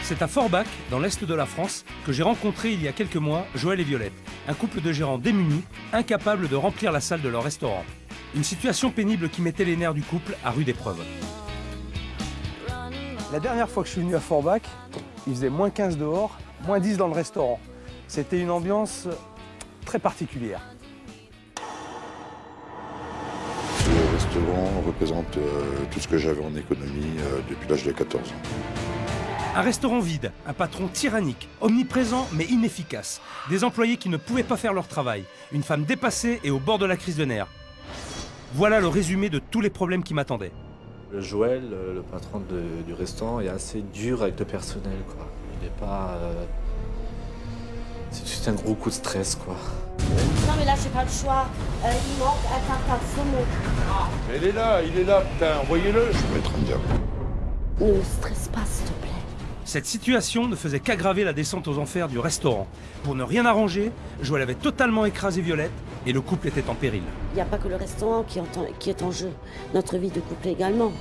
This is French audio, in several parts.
C'est à Forbach, dans l'est de la France, que j'ai rencontré il y a quelques mois Joël et Violette, un couple de gérants démunis, incapables de remplir la salle de leur restaurant. Une situation pénible qui mettait les nerfs du couple à rude épreuve. La dernière fois que je suis venu à Forbach, il faisait moins 15 dehors, moins 10 dans le restaurant. C'était une ambiance très particulière. Le restaurant représente tout ce que j'avais en économie depuis l'âge de 14 ans. Un restaurant vide, un patron tyrannique, omniprésent mais inefficace, des employés qui ne pouvaient pas faire leur travail, une femme dépassée et au bord de la crise de nerfs. Voilà le résumé de tous les problèmes qui m'attendaient. Joël, le patron du restaurant, est assez dur avec le personnel, quoi. Il n'est pas... C'est juste un gros coup de stress, quoi. Non mais là j'ai pas le choix, il manque un tartare saumon. Mais il est là, putain, envoyez-le. Je vais mettre un diable. Ne me stresse pas s'il te plaît. Cette situation ne faisait qu'aggraver la descente aux enfers du restaurant. Pour ne rien arranger, Joël avait totalement écrasé Violette et le couple était en péril. Il n'y a pas que le restaurant qui est en jeu, notre vie de couple également.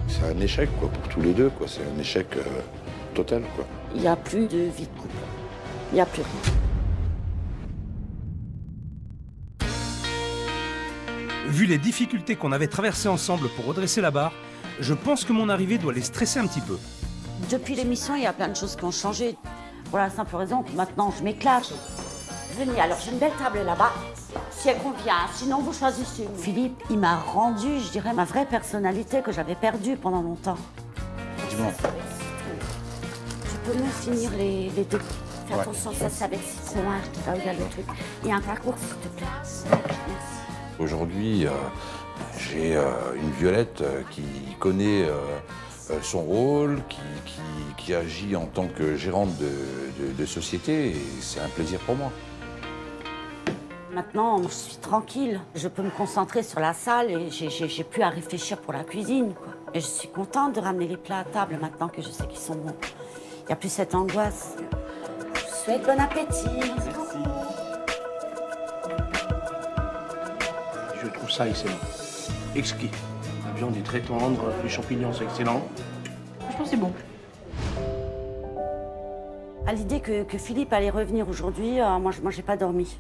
C'est un échec quoi, pour tous les deux, quoi. C'est un échec total. Quoi. Il n'y a plus de vie de couple, il n'y a plus rien. Vu les difficultés qu'on avait traversées ensemble pour redresser la barre, je pense que mon arrivée doit les stresser un petit peu. Depuis l'émission, il y a plein de choses qui ont changé. Pour la simple raison que maintenant, je m'éclate. Venez, alors j'ai une belle table là-bas. Si elle convient, sinon vous choisissez une. Philippe, il m'a rendu, je dirais, ma vraie personnalité que j'avais perdue pendant longtemps. Dis-moi. Tu peux me finir les deux. Fais attention, ça c'est avec citron, hein, je te il y a le truc. Et un parcours, s'il te plaît. Merci. Aujourd'hui, j'ai une Violette qui connaît son rôle, qui agit en tant que gérante de société, et c'est un plaisir pour moi. Maintenant, je suis tranquille. Je peux me concentrer sur la salle et j'ai plus à réfléchir pour la cuisine, quoi. Et je suis contente de ramener les plats à table maintenant que je sais qu'ils sont bons. Il n'y a plus cette angoisse. Je vous souhaite bon appétit. Merci. Je trouve ça excellent. Exquis. La viande est très tendre, les champignons sont excellents. Franchement, c'est bon. À l'idée que Philippe allait revenir aujourd'hui, moi j'ai pas dormi.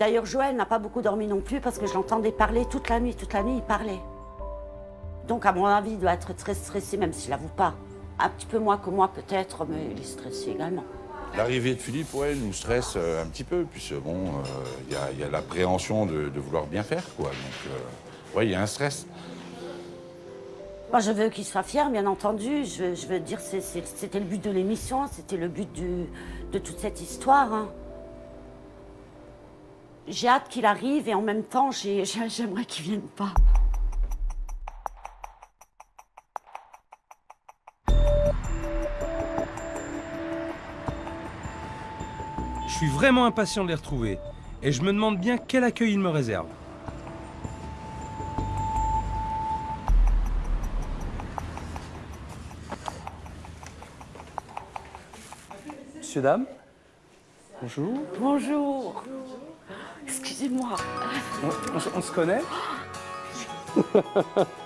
D'ailleurs, Joël n'a pas beaucoup dormi non plus parce que je l'entendais parler toute la nuit. Toute la nuit, il parlait. Donc, à mon avis, il doit être très stressé, même s'il l'avoue pas. Un petit peu moins que moi, peut-être, mais il est stressé également. L'arrivée de Philippe, ouais, nous stresse un petit peu, puisque bon, il y a l'appréhension de vouloir bien faire, quoi. Donc, ouais, il y a un stress. Moi, je veux qu'il soit fier, bien entendu. Je veux dire, c'était le but de l'émission, c'était le but de toute cette histoire. Hein. J'ai hâte qu'il arrive et en même temps, j'aimerais qu'il vienne pas. Je suis vraiment impatient de les retrouver et je me demande bien quel accueil ils me réservent. Monsieur, dame, bonjour. Bonjour. Excusez-moi. On se connaît?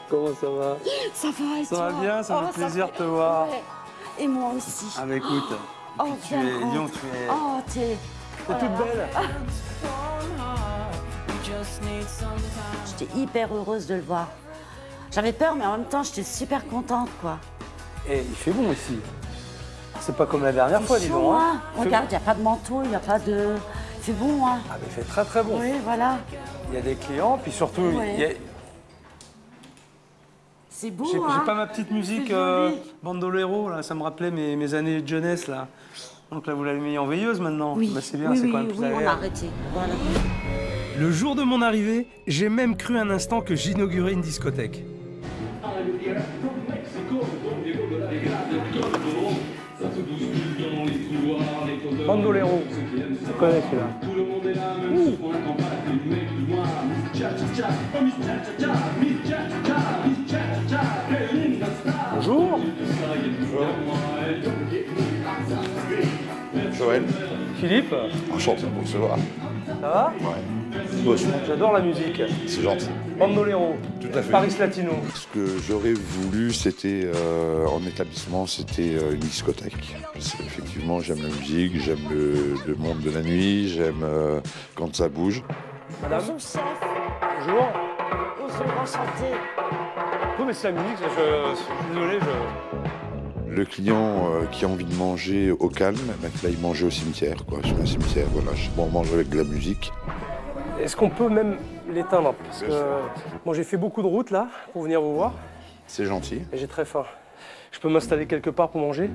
Comment ça va? Ça va et Ça toi? va bien, ça me fait plaisir de te fait- voir. ouais. Et moi aussi. Ah bah écoute, Oh, tu es, viens, rentre. Lyon, tu es Oh, t'es toute belle. J'étais hyper heureuse de le voir. J'avais peur, mais en même temps, j'étais super contente, quoi. Et il fait bon ici. C'est pas comme la dernière fois, dis C'est donc. chaud, Hein. hein. Regarde, il n'y a pas de manteau, il n'y a pas de... C'est bon, hein. Ah mais il fait très très bon. Oui, voilà. Il y a des clients, puis surtout, Ouais. il y a... C'est beau, J'ai hein. pas ma petite musique C'est joli. bandolero, là, ça me rappelait mes années de jeunesse, là. Donc là, vous l'avez mis en veilleuse maintenant. Oui, Bah, c'est bien, oui, c'est oui, quand même plus oui, on a agréable. arrêté. Voilà. Le jour de mon arrivée, j'ai même cru un instant que j'inaugurais une discothèque. Bandolero, tu connais celui-là. Bonjour. Joël, Philippe, enchanté de vous recevoir. ça va? Ouais. Moi aussi. J'adore la musique. C'est gentil. Bandolero, Tout à fait. Paris Latino. Ce que j'aurais voulu, c'était en établissement, c'était une discothèque. Parce qu'effectivement, j'aime la musique, j'aime le monde de la nuit, j'aime quand ça bouge. Madame, Bonjour, chef. bonjour. Bonjour, enchanté. Oui, mais c'est la musique, je suis désolé, Le client qui a envie de manger au calme, ben, qu'il aille manger au cimetière, quoi. Sur un cimetière, voilà. On mange avec de la musique. Est-ce qu'on peut même l'éteindre? Parce que moi j'ai fait beaucoup de routes là pour venir vous voir C'est gentil. et j'ai très faim. Je peux m'installer quelque part pour manger?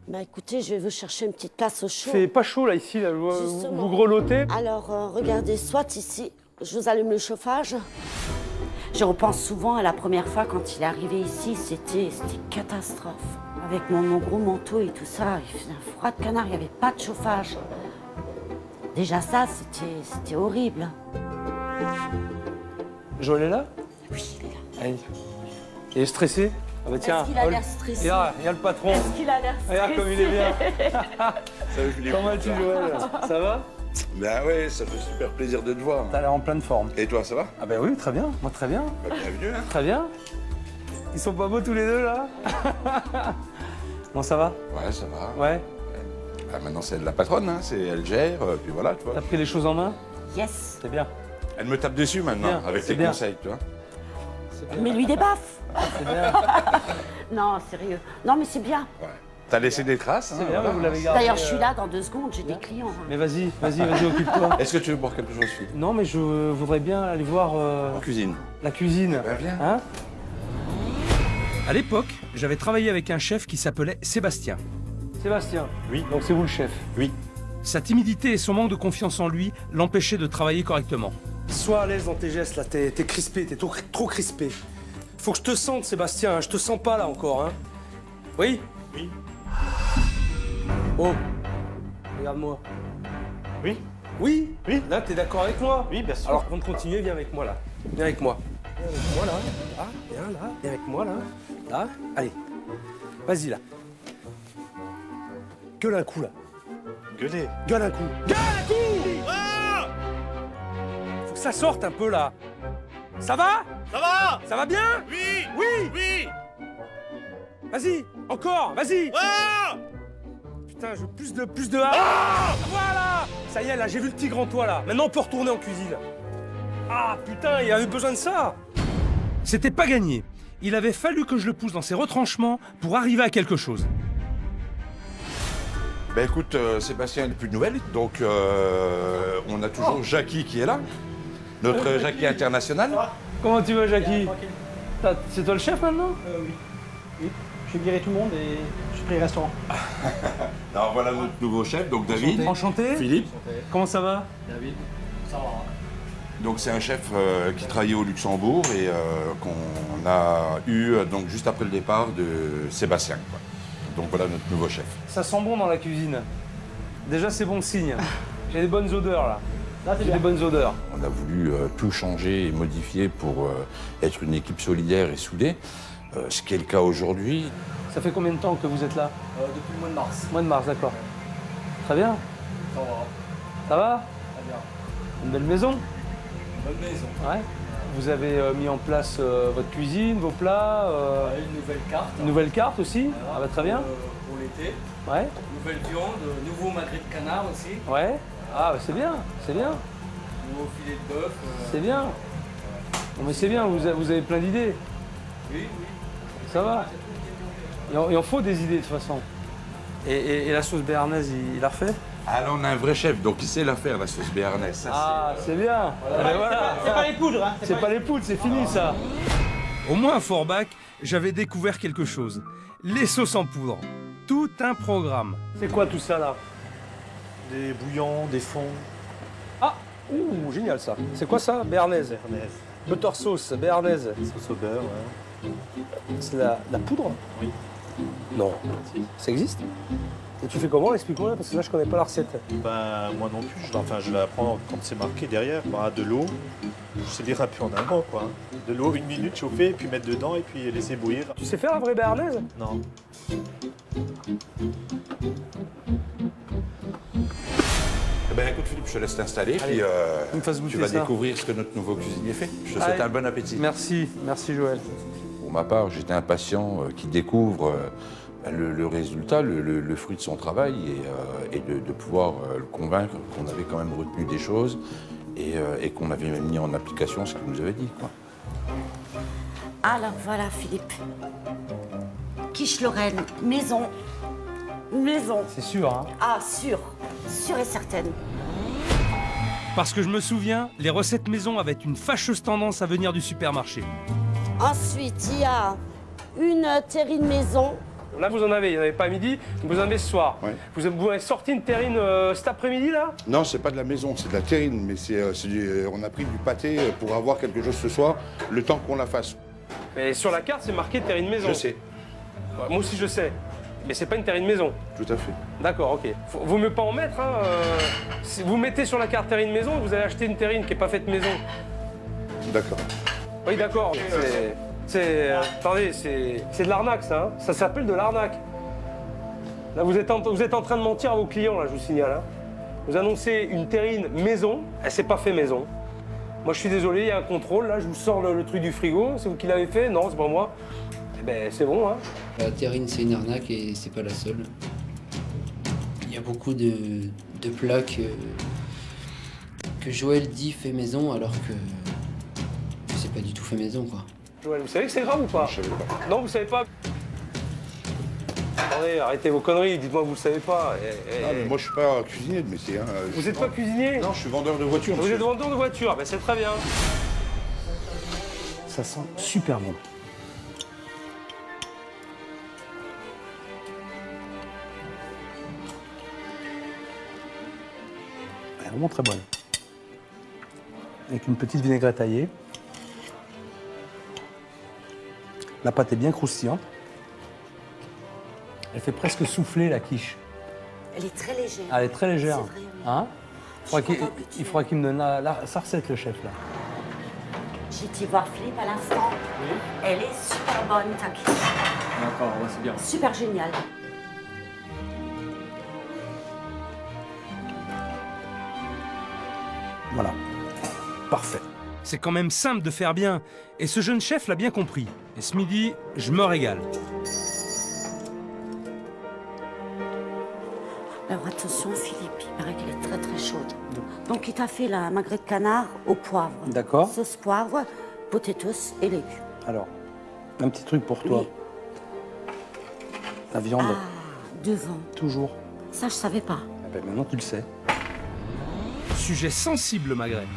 Bah écoutez, je vais vous chercher une petite place au Il chaud. fait pas chaud là ici, là, Justement. vous grelottez. Alors, regardez, soit ici, je vous allume le chauffage. Je repense souvent à la première fois quand il est arrivé ici, c'était catastrophe. Avec mon gros manteau et tout ça, il faisait un froid de canard, il n'y avait pas de chauffage. Déjà ça, c'était horrible. Joël est là? Oui, il est là. Allez. Il est stressé? Ah bah tiens, Est-ce qu'il a Paul. l'air stressé? Il y a le patron. Est-ce qu'il a l'air stressé? Regarde comme il est bien. Comment vas-tu Joël? Ça va? Ben ouais, ça fait super plaisir de te voir. T'as l'air en pleine forme. Et toi, ça va? Ah ben oui, très bien, moi très bien. Bah, bienvenue, hein. Très bien. Ils sont pas beaux tous les deux là? Bon, ça va? Ouais, ça va. Ouais. Ah, maintenant, c'est elle la patronne, hein. C'est elle gère, puis voilà, tu vois. T'as pris les choses en main? Yes. C'est bien. Elle me tape dessus maintenant, Bien, avec c'est tes bien. conseils, tu vois. Mais lui des baffes. C'est bien. Non, sérieux. Non, mais c'est bien. Ouais. T'as laissé des traces, hein, C'est bien, voilà. vous l'avez gardé. D'ailleurs, je suis là dans 2 secondes, j'ai des clients. hein. Mais vas-y, occupe-toi. Est-ce que tu veux boire quelque chose, Philippe? Non, mais je voudrais bien aller voir En cuisine. la cuisine. Ben, viens. Hein? À l'époque, j'avais travaillé avec un chef qui s'appelait Sébastien. Sébastien? Oui. Donc c'est vous le chef? Oui. Sa timidité et son manque de confiance en lui l'empêchaient de travailler correctement. Sois à l'aise dans tes gestes là, t'es crispé, t'es trop crispé. Faut que je te sente, Sébastien, hein. Je te sens pas là encore, hein. Oui? Oui. Oh, regarde-moi. Oui. Oui? Oui. Là, t'es d'accord avec moi? Oui, bien sûr. Alors, avant de continuer, viens avec moi là. Viens avec moi. Viens avec moi là. Là, viens là. Viens avec moi là. Là. Allez. Vas-y là. Gueule un coup là. Gueulez. Gueule un coup. Gueule un coup! Faut que ça sorte un peu là. Ça va? Ça va? Ça va bien? Oui. Oui! Oui. Vas-y! Encore! Vas-y! Ah! Putain, je veux plus de ah! Voilà! Ça y est, là, j'ai vu le tigre en toi, là. Maintenant, on peut retourner en cuisine. Ah, putain, il avait besoin de ça! C'était pas gagné. Il avait fallu que je le pousse dans ses retranchements pour arriver à quelque chose. Ben écoute, Sébastien n'a plus de nouvelles, donc on a toujours Jackie qui est là. Notre Jackie international. Comment tu vas, Jackie? C'est toi le chef, maintenant? Oui. Oui. Je vais virer tout le monde et je pris le restaurant. Alors voilà notre nouveau chef, donc David. Enchanté. Philippe. Comment ça va? David, ça va. Donc c'est un chef qui travaillait au Luxembourg et qu'on a eu donc juste après le départ de Sébastien, quoi. Donc voilà notre nouveau chef. Ça sent bon dans la cuisine. Déjà, c'est bon signe. J'ai des bonnes odeurs, là. Là, c'est J'ai bien. des bonnes odeurs. On a voulu tout changer et modifier pour être une équipe solidaire et soudée, ce qui est le cas aujourd'hui. Ça fait combien de temps que vous êtes là? Depuis le mois de mars. Mois de mars, d'accord. Très bien. Ça va. Ça va? Très bien. Une belle maison? Bonne maison. Ouais. Vous avez mis en place votre cuisine, vos plats, Une nouvelle carte. une nouvelle carte aussi? Voilà, Ah bah très bien. Pour l'été. Ouais. Nouvelle viande, nouveau magret de canard aussi. Ouais. Ah bah c'est bien, c'est bien, Nouveau filet de bœuf. c'est bien. Non mais c'est bien, vous avez plein d'idées. Oui, oui. Ça va. Il en faut des idées de toute façon. Et la sauce béarnaise, il la refait? Alors on a un vrai chef, donc il sait la faire, la sauce béarnaise. Ça, Ah, c'est bien. Eh ben voilà. C'est pas les poudres, hein. C'est pas les poudres, c'est fini ça. Au moins à Forbach, j'avais découvert quelque chose. Les sauces en poudre. Tout un programme. C'est quoi tout ça là? Des bouillons, des fonds. Ah, ouh, génial ça. C'est quoi ça? Béarnaise. Béarnaise. Butter sauce, béarnaise. Sauce au beurre, ouais. C'est la poudre? Oui. Non. Ça existe? Et tu fais comment? Explique-moi, parce que là je connais pas la recette. Ben, moi non plus. Je vais apprendre quand c'est marqué derrière. Ben, de l'eau. Je sais lire un peu en allemand, quoi. Hein. De l'eau, 1 minute chauffer, puis mettre dedans et puis laisser bouillir. Tu sais faire la vraie béarnaise? Non. Eh ben, écoute Philippe, je te laisse t'installer, Allez, puis me fasse tu goûter vas ça. découvrir ce que notre nouveau cuisinier fait. Je te souhaite Allez. un bon appétit. Merci, merci Joël. Pour ma part, j'étais impatient qu'il découvre le résultat, le fruit de son travail et de pouvoir le convaincre qu'on avait quand même retenu des choses et qu'on avait même mis en application ce qu'il nous avait dit, quoi. Alors voilà, Philippe. Quiche Lorraine, maison. Maison. C'est sûr, hein? Ah, sûr. Sûre et certaine. Parce que je me souviens, les recettes maison avaient une fâcheuse tendance à venir du supermarché. Ensuite, il y a une terrine maison. Là, vous en avez, il n'y en avait pas à midi, vous en avez ce soir. Ouais. Vous avez sorti une terrine cet après-midi, là? Non, c'est pas de la maison, c'est de la terrine, mais on a pris du pâté pour avoir quelque chose ce soir, le temps qu'on la fasse. Mais sur la carte, c'est marqué terrine maison. Je sais, Ouais, moi aussi, je sais. Mais c'est pas une terrine maison. tout à fait. D'accord, ok. Vaut mieux pas en mettre, hein. Si vous mettez sur la carte terrine maison, vous allez acheter une terrine qui n'est pas faite maison. D'accord. Oui, d'accord. Attendez, c'est de l'arnaque, ça. Hein. Ça s'appelle de l'arnaque. Là, vous êtes en train de mentir à vos clients, là, je vous signale. Hein. Vous annoncez une terrine maison, elle s'est pas fait maison. Moi, je suis désolé, il y a un contrôle, là, je vous sors le truc du frigo. C'est vous qui l'avez fait? Non, c'est pas moi. Eh ben, c'est bon, hein. La terrine, c'est une arnaque et c'est pas la seule. Il y a beaucoup de plats que Joël dit fait maison alors que c'est pas du tout fait maison, quoi. Joël, vous savez que c'est grave ou pas? Je savais pas. Non, vous savez pas? Attendez, arrêtez vos conneries, dites-moi que vous le savez pas. Ah, mais moi, je suis pas cuisinier de métier. Hein. Vous n'êtes pas cuisinier? Non, je suis vendeur de voitures. Vous monsieur. êtes vendeur de voiture, ben c'est très bien. Ça sent super bon. Elle est vraiment très bonne. Avec une petite vinaigrette taillée. La pâte est bien croustillante. Elle fait presque souffler la quiche. Elle est très légère. Elle est très légère. C'est vrai, oui. Hein Je suis contente que Il faudra qu'il me donne sa recette, le chef, là. J'ai été voir Philippe à l'instant. Elle est super bonne, ta quiche. D'accord, ouais, c'est bien. Super géniale. Voilà. Parfait. C'est quand même simple de faire bien. Et ce jeune chef l'a bien compris. Et ce midi, je me régale. Alors attention, Philippe, il paraît qu'elle est très très chaude. Donc il t'a fait la magret de canard au poivre. D'accord. Sauce poivre, potatoes et légumes. Alors, un petit truc pour toi. Oui. La viande, Devant. toujours. Ça, je savais pas. Eh ben, maintenant, tu le sais. Sujet sensible, Magret.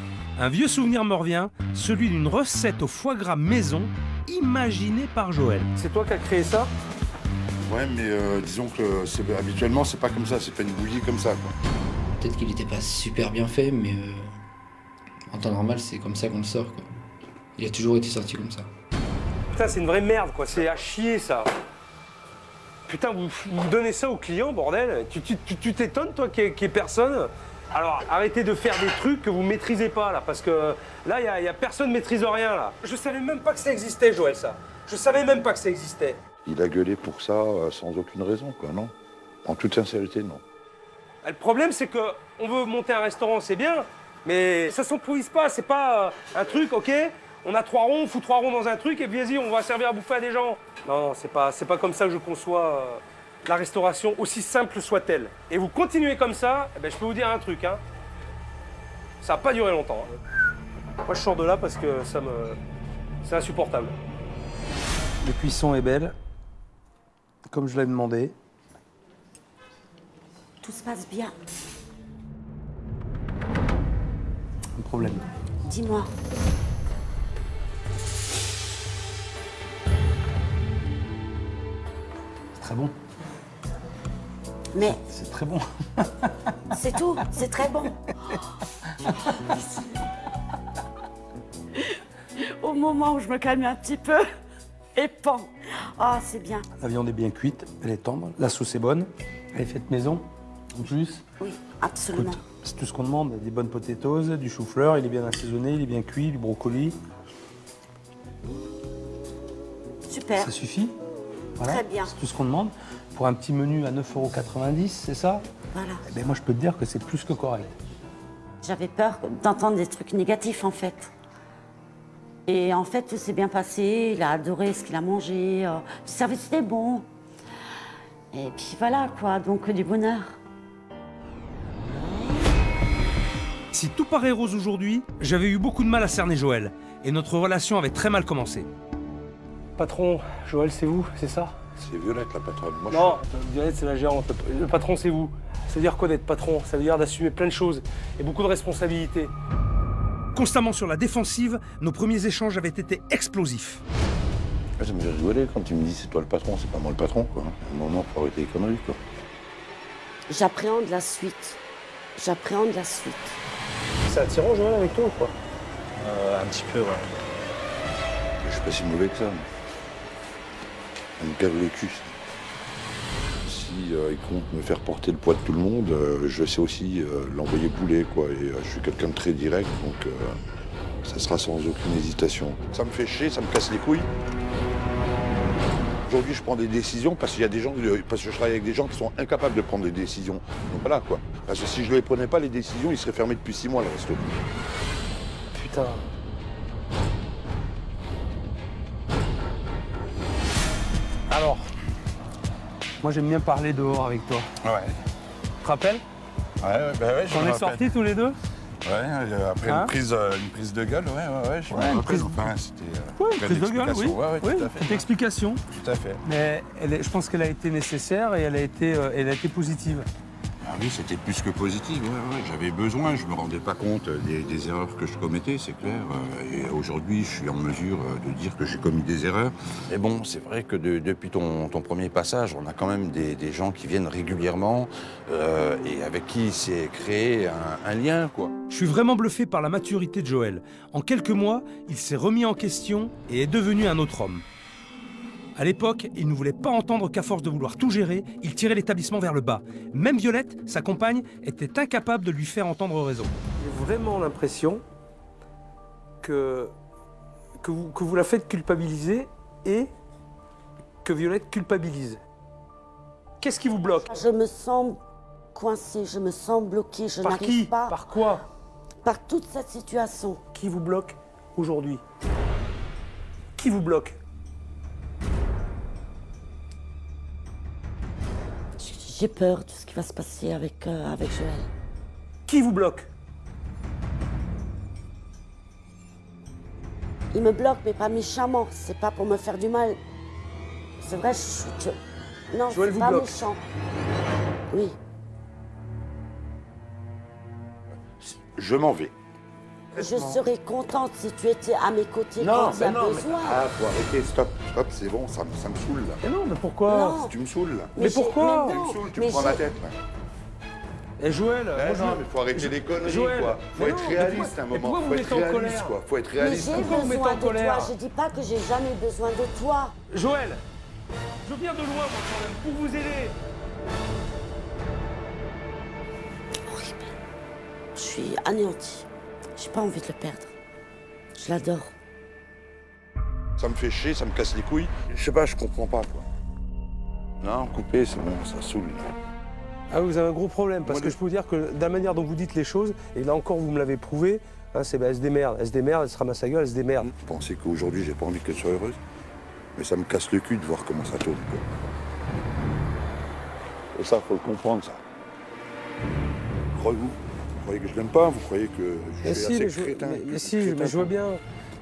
Un vieux souvenir me revient, celui d'une recette au foie gras maison, imaginée par Joël. C'est toi qui as créé ça? Ouais, mais disons que habituellement, c'est pas comme ça, c'est pas une bouillie comme ça, quoi. Peut-être qu'il était pas super bien fait, mais en temps normal, c'est comme ça qu'on le sort, quoi. Il a toujours été sorti comme ça. Putain, c'est une vraie merde, quoi. C'est à chier, ça. Putain, vous donnez ça aux clients, bordel. Tu t'étonnes, toi, qu'il y ait personne? Alors, arrêtez de faire des trucs que vous maîtrisez pas, là, parce que là, il y a personne ne maîtrise rien, là. Je savais même pas que ça existait, Joël, ça. Je savais même pas que ça existait. Il a gueulé pour ça sans aucune raison, quoi, non? En toute sincérité, non. Le problème, c'est que on veut monter un restaurant, c'est bien, mais ça s'improvise pas. C'est pas un truc, ok? On a 3 ronds, on fout 3 ronds dans un truc et puis vas-y, on va servir à bouffer à des gens. Non, c'est pas comme ça que je conçois la restauration, aussi simple soit-elle. Et vous continuez comme ça, eh ben, je peux vous dire un truc, hein. Ça va pas durer longtemps. Hein. Moi, je sors de là parce que c'est insupportable. La cuisson est belle, comme je l'ai demandé. Tout se passe bien. Un problème. Dis-moi. C'est très bon. Mais C'est très bon. c'est tout, c'est très bon. Au moment où je me calme un petit peu, et pan. Ah, c'est bien. La viande est bien cuite, elle est tendre. La sauce est bonne. Elle est faite maison, en plus. Oui, absolument. Écoute, c'est tout ce qu'on demande. Des bonnes potatoes, du chou-fleur, il est bien assaisonné, il est bien cuit, du brocoli. Super. Ça suffit. Voilà. Très bien. C'est tout ce qu'on demande. Pour un petit menu à 9,90 €, c'est ça? Voilà. Eh ben moi, je peux te dire que c'est plus que correct. J'avais peur d'entendre des trucs négatifs, en fait. Et en fait, tout s'est bien passé. Il a adoré ce qu'il a mangé. Le service était bon. Et puis voilà, quoi. Donc, du bonheur. Si tout paraît rose aujourd'hui, j'avais eu beaucoup de mal à cerner Joël. Et notre relation avait très mal commencé. Patron, Joël, c'est vous, c'est ça? C'est Violette, la patronne. Moi, Non, Violette, c'est la gérante. Le patron, c'est vous. Ça veut dire quoi d'être patron? Ça veut dire d'assumer plein de choses et beaucoup de responsabilités. Constamment sur la défensive, nos premiers échanges avaient été explosifs. Ça me fait rigoler quand tu me dis c'est toi le patron, c'est pas moi le patron, quoi. À un moment, faut arrêter les conneries, quoi. J'appréhende la suite. J'appréhende la suite. C'est attirant, Joël, avec toi ou quoi? Un petit peu, ouais. Je suis pas si mauvais que ça. Ça me cave le cul, ça. Si il compte me faire porter le poids de tout le monde, je sais aussi l'envoyer bouler, quoi. Et je suis quelqu'un de très direct, donc ça sera sans aucune hésitation. Ça me fait chier, ça me casse les couilles. Aujourd'hui, je prends des décisions parce qu'il y a des gens, parce que je travaille avec des gens qui sont incapables de prendre des décisions. Donc voilà, quoi. Parce que si je ne les prenais pas, les décisions, ils seraient fermés depuis 6 mois, le resto. Putain. Alors, moi j'aime bien parler dehors avec toi. Ouais. Tu te rappelles? Ouais, je On me est rappelle. sortis tous les deux? Ouais, après Hein une prise de gueule, ouais, je me une rappelle. prise- Enfin, c'était Oui, plein prise de gueule, oui. d'explications. Ouais, Oui, tout à fait. cette explication. Tout à fait. Mais je pense qu'elle a été nécessaire et elle a été positive. Ah oui, c'était plus que positif, ouais. J'avais besoin, je me rendais pas compte des erreurs que je commettais, c'est clair. Et aujourd'hui, je suis en mesure de dire que j'ai commis des erreurs. Mais bon, c'est vrai que depuis ton premier passage, on a quand même des gens qui viennent régulièrement et avec qui s'est créé un lien, quoi. Je suis vraiment bluffé par la maturité de Joël. En quelques mois, il s'est remis en question et est devenu un autre homme. À l'époque, il ne voulait pas entendre qu'à force de vouloir tout gérer, il tirait l'établissement vers le bas. Même Violette, sa compagne, était incapable de lui faire entendre raison. J'ai vraiment l'impression que vous la faites culpabiliser et que Violette culpabilise. Qu'est-ce qui vous bloque? Je me sens coincée, je me sens bloquée, je Par qui? n'arrive pas. Par quoi? Par toute cette situation. Qui vous bloque aujourd'hui? Qui vous bloque? J'ai peur de ce qui va se passer avec Joël. Qui vous bloque? Il me bloque, mais pas méchamment. C'est pas pour me faire du mal. C'est vrai, non, Joël c'est vous pas bloque. méchant. Oui. Je m'en vais. Je serais contente si tu étais à mes côtés Non, quand il y a mais non, mais... besoin. Ah, faut arrêter, stop, c'est bon, ça me saoule, là. Mais non, mais pourquoi? Non. Tu me saoules, là. Mais pourquoi? mais Tu non, me saoules, tu mais me prends la j'ai- tête, là. Et Joël, moi, Eh je- non, mais faut arrêter les conneries, Joël, quoi. Faut mais être non, mais réaliste pourquoi- un mais moment. pourquoi vous Faut être mettez en réaliste, colère? quoi. Faut être Mais réaliste. j'ai Pourquoi vous mettez besoin en de colère? toi. Je dis pas que j'ai jamais besoin de toi. Joël, je viens de loin, moi, quand même, pour vous aider. Horrible. Je suis anéantie. J'ai pas envie de le perdre. Je l'adore. Ça me fait chier, ça me casse les couilles. Je sais pas, je comprends pas, quoi. Non, couper, c'est bon, ça saoule. Ah, vous avez un gros problème, parce Moi, que je peux vous dire que de la manière dont vous dites les choses, et là encore, vous me l'avez prouvé, hein, c'est elle se démerde, elle se ramasse la gueule, elle se démerde. Vous pensez qu'aujourd'hui, j'ai pas envie qu'elle soit heureuse? Mais ça me casse le cul de voir comment ça tourne, quoi. Et ça, faut le comprendre, ça. Vous croyez que je l'aime pas? Vous croyez que je Mais suis si, assez mais je, crétin? mais si, mais je vois bien.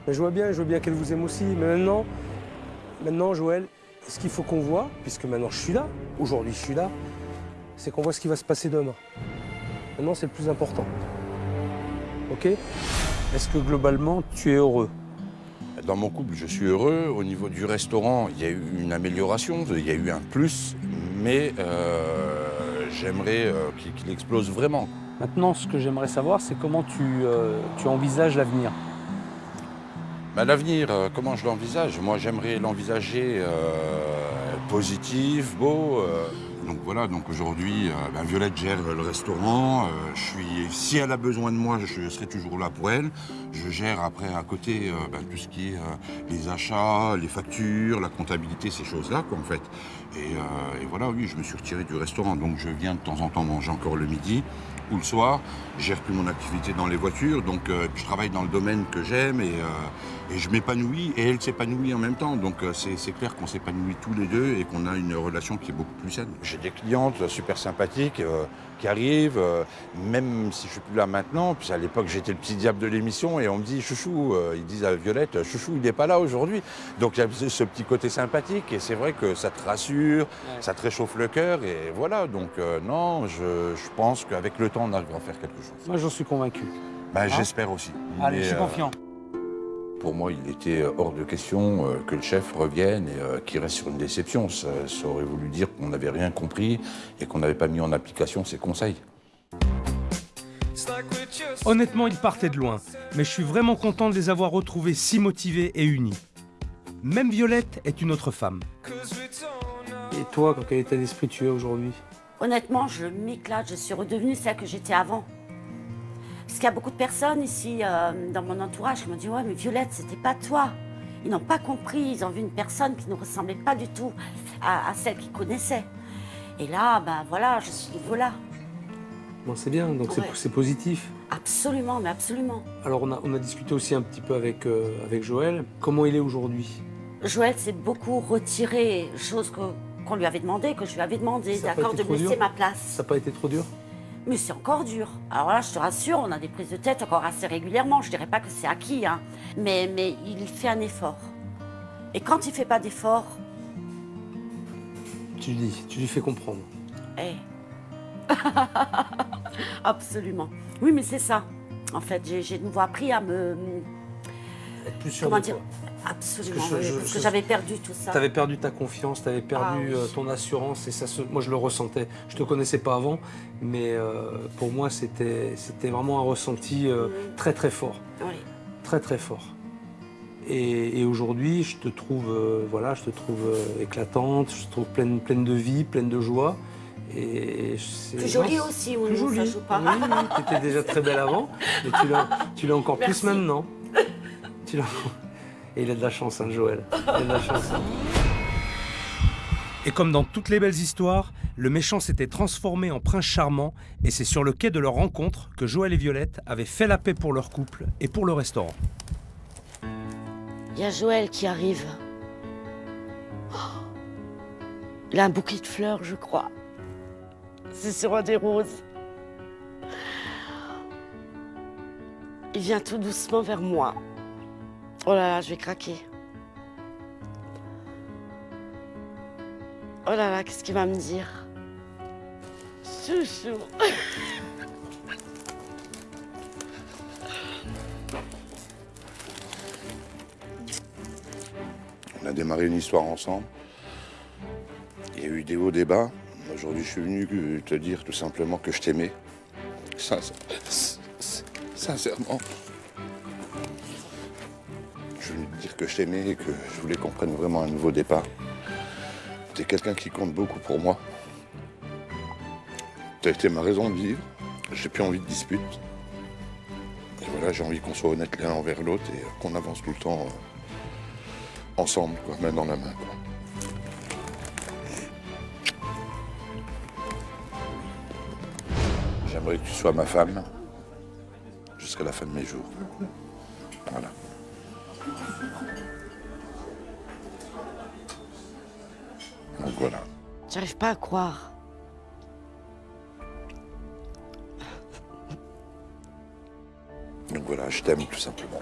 Mais je vois bien qu'elle vous aime aussi. Mais maintenant, Joël, ce qu'il faut qu'on voit, puisque maintenant je suis là, aujourd'hui je suis là, c'est qu'on voit ce qui va se passer demain. Maintenant, c'est le plus important. Ok? Est-ce que globalement, tu es heureux? Dans mon couple, je suis heureux. Au niveau du restaurant, il y a eu une amélioration, il y a eu un plus, mais j'aimerais qu'il explose vraiment. Maintenant, ce que j'aimerais savoir, c'est comment tu envisages l'avenir. Bah, l'avenir, comment je l'envisage? Moi, j'aimerais l'envisager positif, beau. Donc voilà, donc aujourd'hui, Violette gère le restaurant. Si elle a besoin de moi, je serai toujours là pour elle. Je gère après à côté tout ce qui est les achats, les factures, la comptabilité, ces choses-là, quoi, en fait. Et voilà, oui, je me suis retiré du restaurant, donc je viens de temps en temps manger encore le midi ou le soir. Je gère plus mon activité dans les voitures, donc je travaille dans le domaine que j'aime et je m'épanouis et elle s'épanouit en même temps. Donc c'est clair qu'on s'épanouit tous les deux et qu'on a une relation qui est beaucoup plus saine. J'ai des clientes super sympathiques qui arrivent, même si je suis plus là maintenant. Puis à l'époque, j'étais le petit diable de l'émission et on me dit « Chouchou », ils disent à Violette « Chouchou, il n'est pas là aujourd'hui ». Donc il y a ce petit côté sympathique et c'est vrai que ça te rassure, ça te réchauffe le cœur et voilà. Donc non, je pense qu'avec le temps, on arrivera à faire quelque chose. Moi, j'en suis convaincu. J'espère aussi. Allez, Mais, je suis confiant. Pour moi, il était hors de question que le chef revienne et qu'il reste sur une déception. Ça aurait voulu dire qu'on n'avait rien compris et qu'on n'avait pas mis en application ses conseils. Honnêtement, ils partaient de loin, mais je suis vraiment content de les avoir retrouvés si motivés et unis. Même Violette est une autre femme. Et toi, dans quel état d'esprit tu es aujourd'hui? Honnêtement, je m'éclate, je suis redevenue celle que j'étais avant. Parce qu'il y a beaucoup de personnes ici, dans mon entourage, qui m'ont dit « Ouais, mais Violette, c'était pas toi ». Ils n'ont pas compris, ils ont vu une personne qui ne ressemblait pas du tout à celle qu'ils connaissaient. Et là, voilà, je suis voilà. Bon, c'est bien, donc Ouais. c'est positif. Absolument, mais absolument. Alors, on a discuté aussi un petit peu avec Joël. Comment il est aujourd'hui? Joël s'est beaucoup retiré, chose qu'on lui avait demandé, que je lui avais demandé, Ça a pas d'accord, été de trop me laisser dur ma place. Ça n'a pas été trop dur? Mais c'est encore dur. Alors là, je te rassure, on a des prises de tête encore assez régulièrement. Je dirais pas que c'est acquis, hein. Mais il fait un effort. Et quand il fait pas d'effort, Tu lui fais comprendre. Absolument. Oui, mais c'est ça. En fait, j'ai de nouveau appris à me... Être plus sûr Comment de dire? toi. Absolument, Parce que oui, parce que j'avais perdu tout ça. Tu avais perdu ta confiance, tu avais perdu oui. ton assurance et moi je le ressentais. Je te connaissais pas avant, mais pour moi c'était vraiment un ressenti très très fort. Oui. Très très fort. Et aujourd'hui, je te trouve éclatante, je te trouve pleine de vie, pleine de joie. Et Plus jolie aussi, oui, plus ça jolie. joue pas. Oui, tu étais déjà très belle avant, mais tu l'as encore Merci. plus maintenant. Et il a de la chance, hein, Joël. Il a de la chance. Et comme dans toutes les belles histoires, le méchant s'était transformé en prince charmant et c'est sur le quai de leur rencontre que Joël et Violette avaient fait la paix pour leur couple et pour le restaurant. Il y a Joël qui arrive. Oh, il a un bouquet de fleurs, je crois. C'est sur des roses. Il vient tout doucement vers moi. Oh là là, je vais craquer. Oh là là, qu'est-ce qu'il va me dire? Chouchou. On a démarré une histoire ensemble. Il y a eu des hauts, des bas. Aujourd'hui, je suis venu te dire tout simplement que je t'aimais. Sincèrement. Je suis venu te dire que je t'aimais et que je voulais qu'on prenne vraiment un nouveau départ. T'es quelqu'un qui compte beaucoup pour moi. T'as été ma raison de vivre. J'ai plus envie de dispute. Et voilà, j'ai envie qu'on soit honnête l'un envers l'autre et qu'on avance tout le temps ensemble, quoi, main dans la main, quoi. J'aimerais que tu sois ma femme jusqu'à la fin de mes jours. Voilà. Donc voilà. J'arrive pas à croire. Donc voilà, je t'aime tout simplement.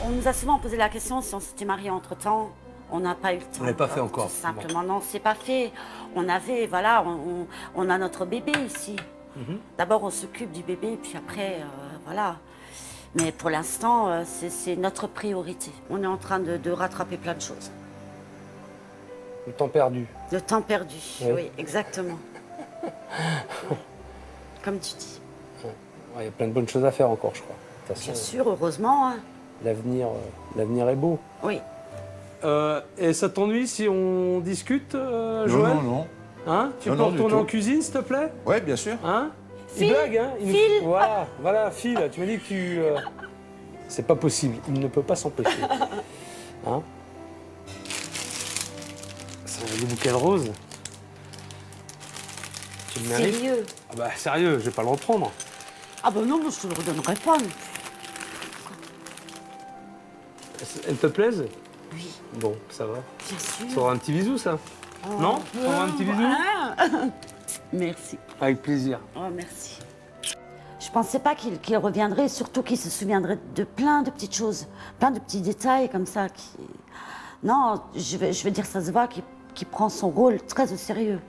On nous a souvent posé la question si on s'était mariés entre-temps. On n'a pas eu le temps. On l'a pas fait encore. Tout simplement, non, c'est pas fait. On avait, voilà, on a notre bébé ici. D'abord, on s'occupe du bébé, puis après, voilà. Mais pour l'instant, c'est notre priorité. On est en train de rattraper plein de choses. Le temps perdu. Le temps perdu, Oui. oui, exactement. Comme tu dis. Ouais, il y a plein de bonnes choses à faire encore, je crois. De toute façon, Bien sûr, heureusement. Hein. l'avenir est beau. Oui. Et ça t'ennuie si on discute, Non, Joël? non. Hein? Tu Non, peux non, du retourner tout. en cuisine, s'il te plaît? Ouais, bien sûr. Hein? Phil, Il blague, hein? Phil. Voilà, Phil, tu m'as dit que tu... C'est pas possible, il ne peut pas s'empêcher. Hein? C'est un bouquet de roses. Tu le mérites? Sérieux? Ah bah sérieux, je vais pas le reprendre. Ah bah non, moi je te le redonnerai pas. Elles te plaisent? Oui, Bon, ça va. bien sûr. Ça aura un petit bisou, ça? Oh, Non? Ça aura un petit bisou? Merci. Avec plaisir. Oh, merci. Je pensais pas qu'il reviendrait, surtout qu'il se souviendrait de plein de petites choses, plein de petits détails comme ça. Non, je veux dire, ça se voit qu'il prend son rôle très au sérieux.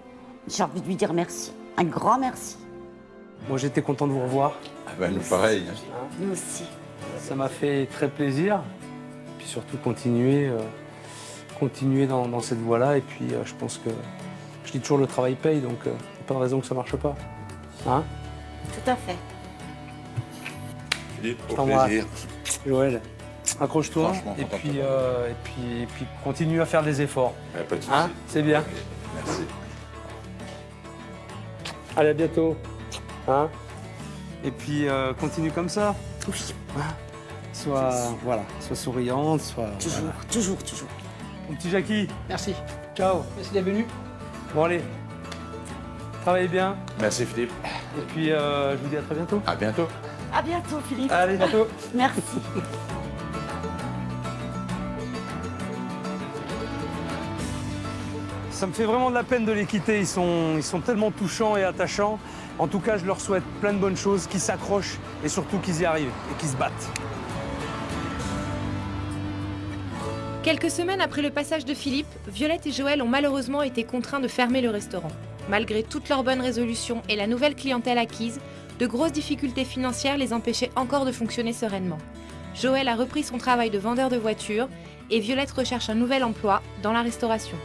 J'ai envie de lui dire merci, un grand merci. Moi, j'étais content de vous revoir. Ah ben, nous, pareil. Nous aussi. Ça m'a fait très plaisir. Puis surtout continuer dans cette voie-là. Et puis je pense que, je dis toujours, le travail paye, donc il n'y a pas de raison que ça ne marche pas. Hein? Tout à fait. Philippe, Je au t'embrasse. plaisir. Joël, accroche-toi Franchement, et content puis, de toi. et puis continue à faire des efforts. Pas de soucis. Hein? C'est bien. Merci. Allez, à bientôt. Hein? Et puis continue comme ça. Oui, Sois souriante, toujours. Mon petit Jackie, Merci. ciao. Merci d'être venu. Bon allez, travaillez bien. Merci, Philippe. Et puis je vous dis à très bientôt. À bientôt. À bientôt, Philippe. Allez, bientôt. Merci. Ça me fait vraiment de la peine de les quitter. Ils sont tellement touchants et attachants. En tout cas, je leur souhaite plein de bonnes choses, qu'ils s'accrochent et surtout qu'ils y arrivent et qu'ils se battent. Quelques semaines après le passage de Philippe, Violette et Joël ont malheureusement été contraints de fermer le restaurant. Malgré toutes leurs bonnes résolutions et la nouvelle clientèle acquise, de grosses difficultés financières les empêchaient encore de fonctionner sereinement. Joël a repris son travail de vendeur de voitures et Violette recherche un nouvel emploi dans la restauration.